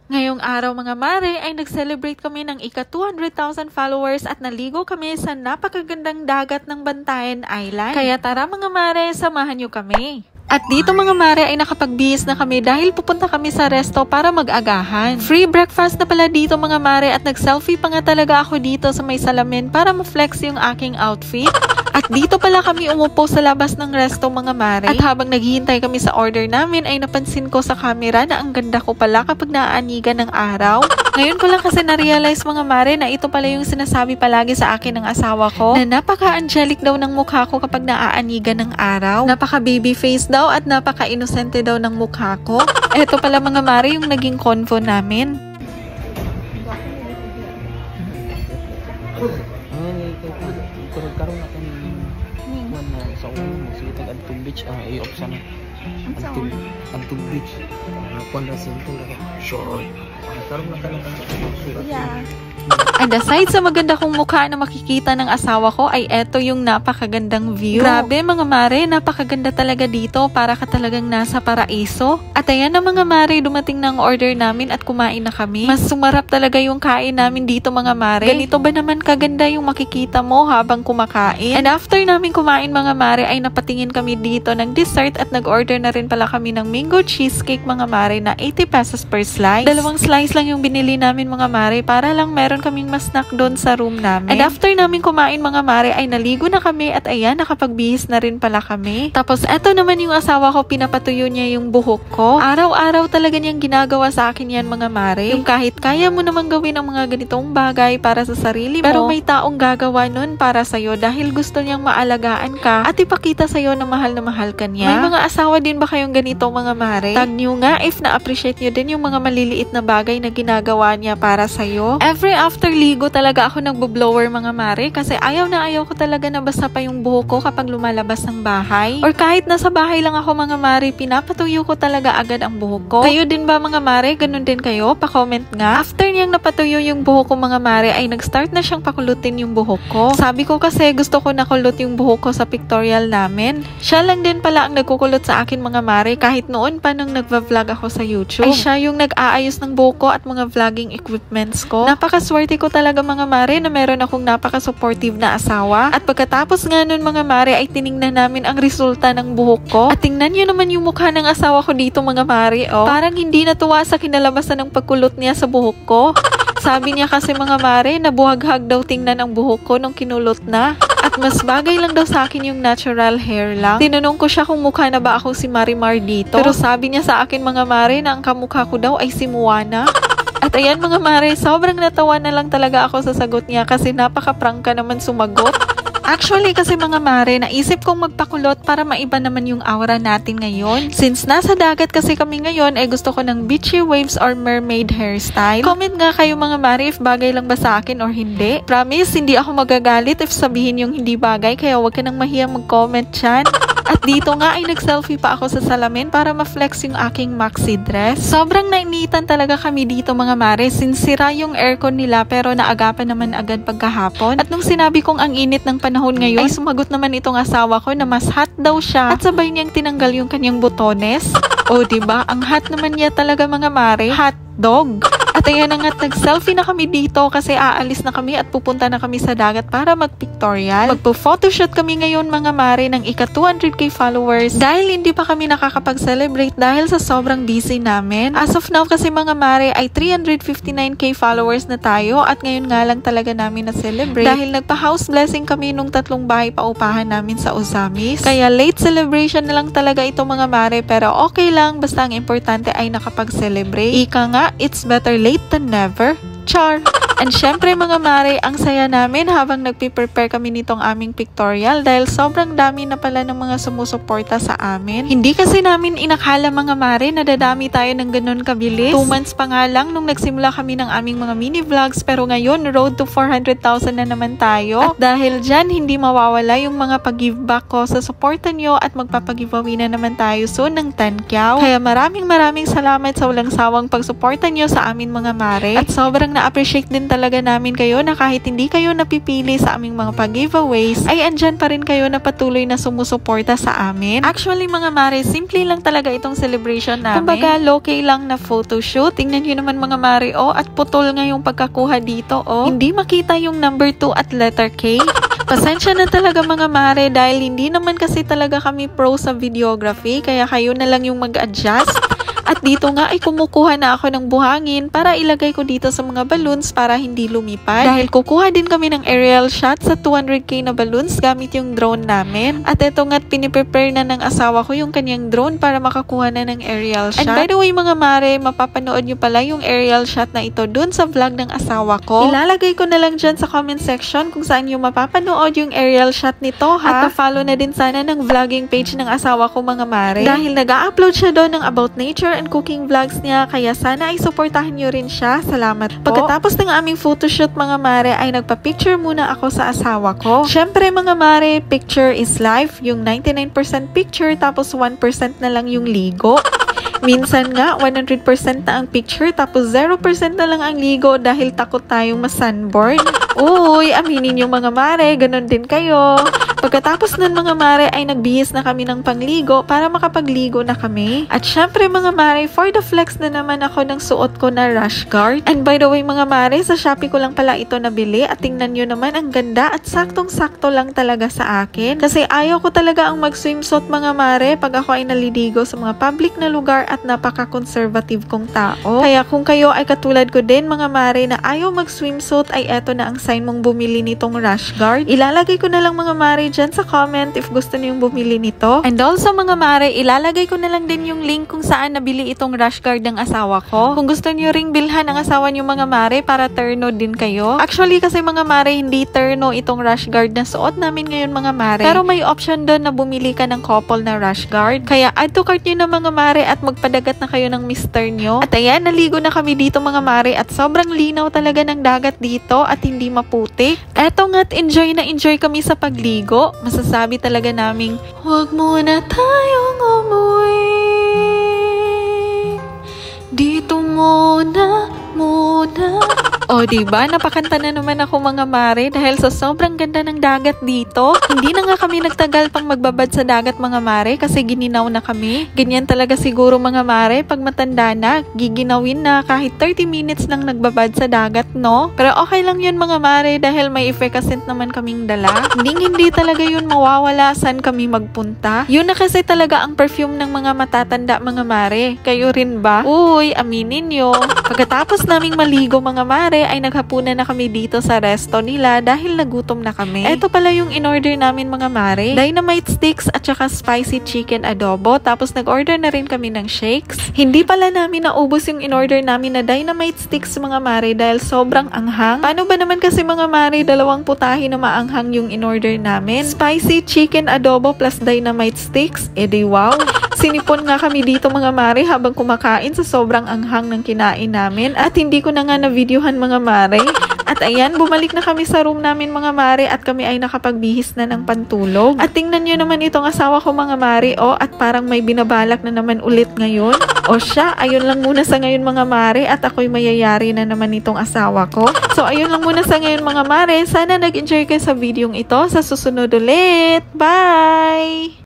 Ngayong araw mga mare ay nag-celebrate kami ng ika-200,000 followers at naligo kami sa napakagandang dagat ng Bantayan Island. Kaya tara mga mare, samahan nyo kami. At dito mga mare ay nakapagbihis na kami dahil pupunta kami sa resto para mag-agahan. Free breakfast na pala dito mga mare at nag-selfie pa nga talaga ako dito sa may salamin para ma-flex yung aking outfit. At dito pala kami umupo sa labas ng resto mga mare. At habang naghihintay kami sa order namin ay napansin ko sa camera na ang ganda ko pala kapag naaanigan ng araw. Ngayon ko lang kasi na-realize mga mare na ito pala yung sinasabi palagi sa akin ng asawa ko na napaka-angelic daw ng mukha ko kapag naaanigan ng araw. Napaka-baby face daw at napaka-inosente daw ng mukha ko. Ito pala mga mare yung naging convo namin. Karon ako ni sa ulo magsitag Antong Beach i-off sana Antong Beach kuan ra simple ra short karon na kanang yeah. And aside sa maganda kong mukha na makikita ng asawa ko ay eto yung napakagandang view. Grabe mga mare, napakaganda talaga dito, para ka talagang nasa paraiso. At ayan na mga mare, dumating na ang order namin at kumain na kami. Mas sumarap talaga yung kain namin dito mga mare. Ganito ba naman kaganda yung makikita mo habang kumakain? And after namin kumain mga mare ay napatingin kami dito ng dessert at nag-order na rin pala kami ng mango cheesecake mga mare na 80 pesos per slice. 2 slice lang yung binili namin mga mare para lang meron kaming mas snack doon sa room namin. And after namin kumain mga mare ay naligo na kami at ayan, nakapagbihis na rin pala kami. Tapos eto naman yung asawa ko, pinapatuyo niya yung buhok ko. Araw-araw talaga niyang ginagawa sa akin yan mga mare. Yung kahit kaya mo namang gawin ang mga ganitong bagay para sa sarili mo, pero may taong gagawa nun para sa'yo dahil gusto niyang maalagaan ka at ipakita sa'yo na mahal ka niya. May mga asawa din ba kayong ganito mga mare? Tag nyo nga if na-appreciate nyo din yung mga maliliit na bagay na ginagawa niya para sa'yo. Every after ligo talaga ako nagbo-blower mga mare kasi ayaw ko talaga na basa pa yung buhok ko kapag lumalabas ng bahay. Or kahit nasa bahay lang ako mga mare, pinapatuyo ko talaga agad ang buhok ko. Kayo din ba mga mare? Ganun din kayo? Pa-comment nga. After niyang napatuyo yung buhok ko mga mare ay nag-start na siyang pakulutin yung buhok ko. Sabi ko kasi gusto ko nakulot yung buhok ko sa pictorial namin. Siya lang din pala ang nagkukulot sa akin mga mare kahit noon pa nung nagva-vlog ako sa YouTube. Ay siya yung nag-aayos ng buhok ko at mga vlogging equipments ko. Napakaswerte ko talaga mga mare na meron akong napaka-supportive na asawa. At pagkatapos nga nun mga mare ay tiningnan namin ang resulta ng buhok ko. At tingnan nyo naman yung mukha ng asawa ko dito mga mare. Oh. Parang hindi natuwa sa kinalabasan ng pagkulot niya sa buhok ko. Sabi niya kasi mga mare na buhaghag daw tingnan ang buhok ko nung kinulot na. At mas bagay lang daw sa akin yung natural hair lang. Tinanong ko siya kung mukha na ba ako si Marimar dito. Pero sabi niya sa akin mga mare na ang kamukha ko daw ay si Moana. At ayan mga mare, sobrang natawa na lang talaga ako sa sagot niya kasi napaka-prangka naman sumagot. Actually kasi mga mare, naisip kong magpakulot para maiba naman yung aura natin ngayon. Since nasa dagat kasi kami ngayon, gusto ko ng beachy waves or mermaid hairstyle. Comment nga kayo mga mare if bagay lang ba sa akin or hindi. Promise, hindi ako magagalit if sabihin yung hindi bagay, kaya huwag ka nang mahiyang mag-comment dyan. At dito nga ay nag-selfie pa ako sa salamin para ma-flex yung aking maxi dress. Sobrang nainitan talaga kami dito mga mare since sira yung aircon nila pero naagapan naman agad pagkahapon. At nung sinabi kong ang init ng panahon ngayon ay sumagot naman itong asawa ko na mas hot daw siya at sabay niyang tinanggal yung kanyang botones. O diba, ang hot naman niya talaga mga mare, hot dog. At ayan na nga't nag-selfie na kami dito kasi aalis na kami at pupunta na kami sa dagat para mag-pictorial. Magpo-photoshoot kami ngayon mga mare ng ika-200k followers dahil hindi pa kami nakakapag-celebrate dahil sa sobrang busy namin. As of now kasi mga mare ay 359k followers na tayo at ngayon nga lang talaga namin na-celebrate dahil nagpa-house blessing kami nung 3 bahay paupahan namin sa Ozamis. Kaya late celebration na lang talaga ito mga mare pero okay lang basta ang importante ay nakapag-celebrate. Ika nga, it's better late than never. Char! And syempre mga mare, ang saya namin habang nagpiprepare kami nitong aming pictorial dahil sobrang dami na pala ng mga sumusuporta sa amin. Hindi kasi namin inakala mga mare na dadami tayo ng ganun kabilis. 2 months pa nga lang nung nagsimula kami ng aming mga mini vlogs pero ngayon road to 400,000 na naman tayo. At dahil dyan, hindi mawawala yung mga pag-give back ko sa suporta nyo at magpapag-giveaway na naman tayo soon ng 10,000. Kaya maraming salamat sa walang sawang pagsuporta nyo sa amin mga mare. At sobrang na-appreciate din rin talaga namin kayo na kahit hindi kayo napipili sa aming mga pag-giveaways, ay andyan pa rin kayo na patuloy na sumusuporta sa amin. Actually mga mare, simple lang talaga itong celebration namin. Kumbaga, low-key lang na photoshoot. Tingnan nyo naman mga mare, at putol nga yung pagkakuha dito, Hindi makita yung number 2 at letter K. Pasensya na talaga mga mare dahil hindi naman kasi talaga kami pro sa videography, kaya kayo na lang yung mag-adjust. At dito nga ay kumukuha na ako ng buhangin para ilagay ko dito sa mga balloons para hindi lumipad. Dahil kukuha din kami ng aerial shot sa 200k na balloons gamit yung drone namin. At ito nga't piniprepare na ng asawa ko yung kanyang drone para makakuha na ng aerial shot. And by the way mga mare, mapapanood nyo pala yung aerial shot na ito dun sa vlog ng asawa ko. Ilalagay ko na lang dyan sa comment section kung saan yung mapapanood yung aerial shot nito ha. At follow na din sana ng vlogging page ng asawa ko mga mare. Dahil nag-a-upload siya doon ng about nature and cooking vlogs niya, kaya sana ay suportahan nyo rin siya. Salamat po. Pagkatapos ng aming photoshoot mga mare, ay nagpa-picture muna ako sa asawa ko. Syempre mga mare, picture is life. Yung 99% picture tapos 1% na lang yung ligo. Minsan nga, 100% na ang picture tapos 0% na lang ang ligo dahil takot tayong ma-sunburn. Uy, aminin yung mga mare, ganun din kayo. Pagkatapos nun mga mare ay nagbihis na kami ng pangligo para makapagligo na kami. At syempre mga mare, for the flex na naman ako ng suot ko na rash guard. And by the way mga mare, sa Shopee ko lang pala ito nabili at tingnan nyo naman ang ganda at saktong-sakto lang talaga sa akin. Kasi ayaw ko talaga ang mag-swimsuit mga mare pag ako ay naliligo sa mga public na lugar at napaka-conservative kong tao. Kaya kung kayo ay katulad ko din mga mare na ayaw mag-swimsuit ay eto na ang sign mong bumili nitong rash guard. Ilalagay ko na lang mga mare dyan sa comment if gusto niyong bumili nito. And also mga mare, ilalagay ko na lang din yung link kung saan nabili itong rash guard ng asawa ko. Kung gusto niyo ring bilhan ang asawa niyo mga mare para terno din kayo. Actually kasi mga mare, hindi terno itong rash guard na suot namin ngayon mga mare. Pero may option doon na bumili ka ng couple na rash guard. Kaya add to cart niyo na mga mare at magpadagat na kayo ng mister niyo. At ayan, naligo na kami dito mga mare at sobrang linaw talaga ng dagat dito at hindi maputik. Eto nga't enjoy na enjoy kami sa pagligo. Masasabi talaga naming, huwag muna tayong umuwi. Dito muna. O diba, napakanta na naman ako mga mare dahil sa sobrang ganda ng dagat dito. Hindi na nga kami nagtagal pang magbabad sa dagat mga mare kasi gininaw na kami. Ganyan talaga siguro mga mare pag matanda na, giginawin na kahit 30 minutes nang nagbabad sa dagat, no? Pero okay lang yun mga mare dahil may effervescent naman kaming dala. Hindi talaga yun mawawala saan kami magpunta. Yun na kasi talaga ang perfume ng mga matatanda mga mare. Kayo rin ba? Uy, aminin nyo. Pagkatapos naming maligo mga mare, ay naghapunan na kami dito sa resto nila dahil nagutom na kami. Ito pala yung in-order namin mga mare. Dynamite sticks at saka spicy chicken adobo. Tapos nag-order na rin kami ng shakes. Hindi pala namin naubos yung in-order namin na dynamite sticks mga mare dahil sobrang anghang. Paano ba naman kasi mga mare, dalawang putahe na maanghang yung in-order namin? Spicy chicken adobo plus dynamite sticks? Edi wow! Sinipon nga kami dito mga mare habang kumakain sa sobrang anghang ng kinain namin at hindi ko na nga na-videohan mga mare. At ayan, bumalik na kami sa room namin mga mare at kami ay nakapagbihis na ng pantulog. At tingnan nyo naman itong asawa ko mga mare, at parang may binabalak na naman ulit ngayon. O siya, ayun lang muna sa ngayon mga mare at ako'y mayayari na naman itong asawa ko. So ayun lang muna sa ngayon mga mare. Sana nag-enjoy kayo sa videong ito. Sa susunod ulit. Bye!